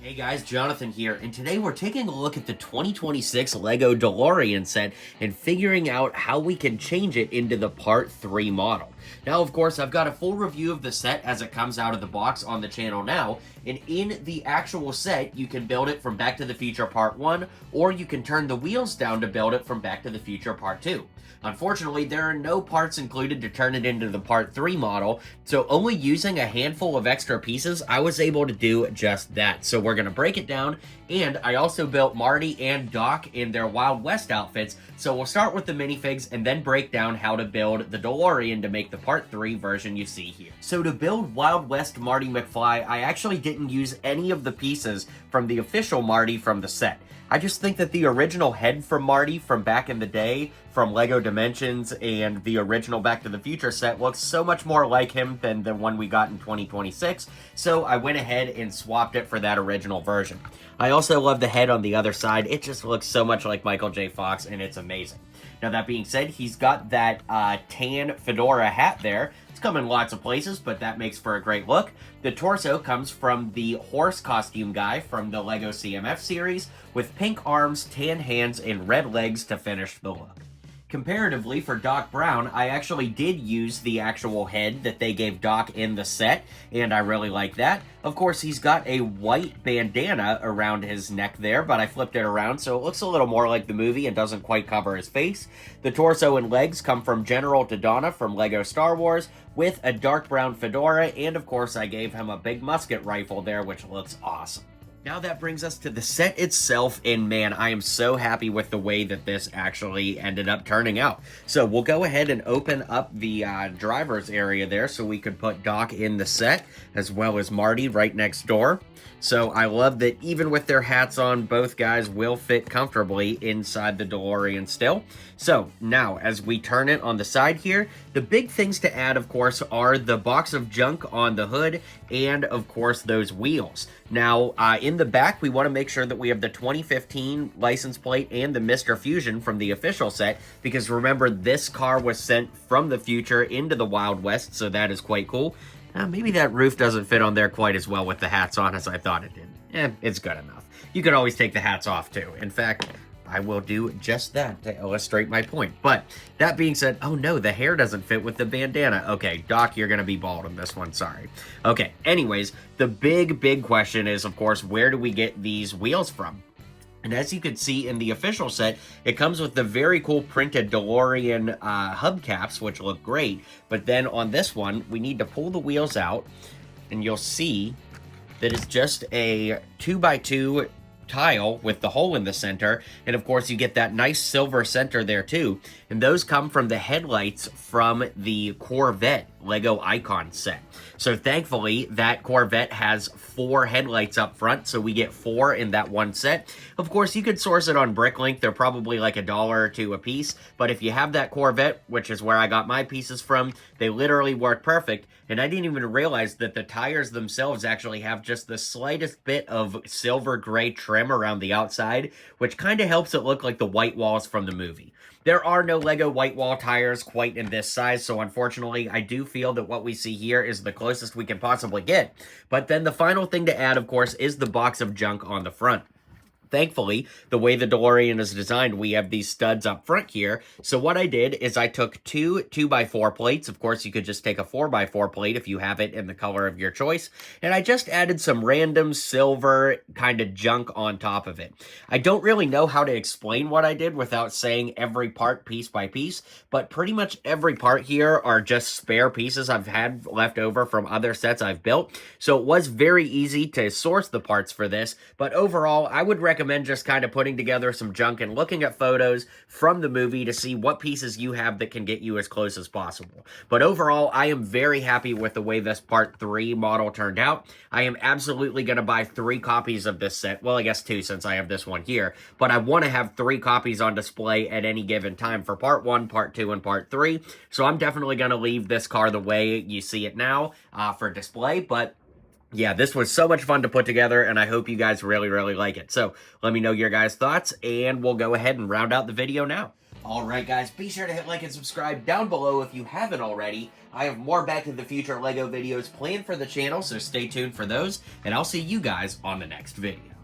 Hey guys, Jonathan here, and today we're taking a look at the 2026 LEGO DeLorean set and figuring out how we can change it into the Part 3 model. Now, of course, I've got a full review of the set as it comes out of the box on the channel now, and in the actual set, you can build it from Back to the Future Part 1, or you can turn the wheels down to build it from Back to the Future Part 2. Unfortunately, there are no parts included to turn it into the Part 3 model, so only using a handful of extra pieces, I was able to do just that. So we're going to break it down, and I also built Marty and Doc in their Wild West outfits, so we'll start with the minifigs and then break down how to build the DeLorean to make the Part 3 version you see here. So to build Wild West Marty McFly, I actually didn't use any of the pieces from the official Marty from the set. I just think that the original head from Marty from back in the day, from LEGO Dimensions and the original Back to the Future set, looks so much more like him than the one we got in 2026, so I went ahead and swapped it for that original version. I also love the head on the other side. It just looks so much like Michael J. Fox, and it's amazing. Now, that being said, he's got that tan fedora hat there. It's come in lots of places, but that makes for a great look. The torso comes from the horse costume guy from the LEGO CMF series, with pink arms, tan hands, and red legs to finish the look. Comparatively, for Doc Brown, I actually did use the actual head that they gave Doc in the set, and I really like that. Of course, he's got a white bandana around his neck there, but I flipped it around so it looks a little more like the movie and doesn't quite cover his face. The torso and legs come from General Dodonna from LEGO Star Wars, with a dark brown fedora, and of course I gave him a big musket rifle there, which looks awesome. Now that brings us to the set itself, and man, I am so happy with the way that this actually ended up turning out. So we'll go ahead and open up the driver's area there so we could put Doc in the set, as well as Marty right next door. So I love that even with their hats on, both guys will fit comfortably inside the DeLorean still. So now, as we turn it on the side here, the big things to add, of course, are the box of junk on the hood and, of course, those wheels. Now, in the back, we want to make sure that we have the 2015 license plate and the Mr. Fusion from the official set, because remember, this car was sent from the future into the Wild West, so that is quite cool. Maybe that roof doesn't fit on there quite as well with the hats on as I thought it did. It's good enough. You could always take the hats off, too. In fact, I will do just that to illustrate my point. But that being said, oh no, the hair doesn't fit with the bandana. Okay, Doc, you're going to be bald on this one. Sorry. Okay, anyways, the big question is, of course, where do we get these wheels from? And as you can see in the official set, it comes with the very cool printed DeLorean hubcaps, which look great. But then on this one, we need to pull the wheels out, and you'll see that it's just a 2x2 tile with the hole in the center, and of course you get that nice silver center there too, and those come from the headlights from the Corvette LEGO Icon set. So thankfully that Corvette has 4 headlights up front, so we get 4 in that one set. Of course you could source it on Bricklink, they're probably like $1 or $2 a piece, but if you have that Corvette, which is where I got my pieces from, they literally work perfect. And I didn't even realize that the tires themselves actually have just the slightest bit of silver gray trim around the outside, which kind of helps it look like the white walls from the movie. There are no LEGO white wall tires quite in this size, so unfortunately I do feel that what we see here is the closest we can possibly get. But then the final thing to add, of course, is the box of junk on the front. Thankfully, the way the DeLorean is designed, we have these studs up front here. So what I did is I took 2 2x4 plates. Of course, you could just take a 4x4 plate if you have it in the color of your choice. And I just added some random silver kind of junk on top of it. I don't really know how to explain what I did without saying every part piece by piece, but pretty much every part here are just spare pieces I've had left over from other sets I've built. So it was very easy to source the parts for this, but overall, I would recommend just kind of putting together some junk and looking at photos from the movie to see what pieces you have that can get you as close as possible. But overall, I am very happy with the way this Part 3 model turned out. I am absolutely going to buy 3 copies of this set. Well, I guess 2 since I have this one here. But I want to have 3 copies on display at any given time for Part 1, Part 2, and Part 3. So I'm definitely going to leave this car the way you see it now for display. But yeah, this was so much fun to put together, and I hope you guys really like it. So let me know your guys' thoughts, and we'll go ahead and round out the video now. Alright guys, be sure to hit like and subscribe down below if you haven't already. I have more Back to the Future LEGO videos planned for the channel, so stay tuned for those, and I'll see you guys on the next video.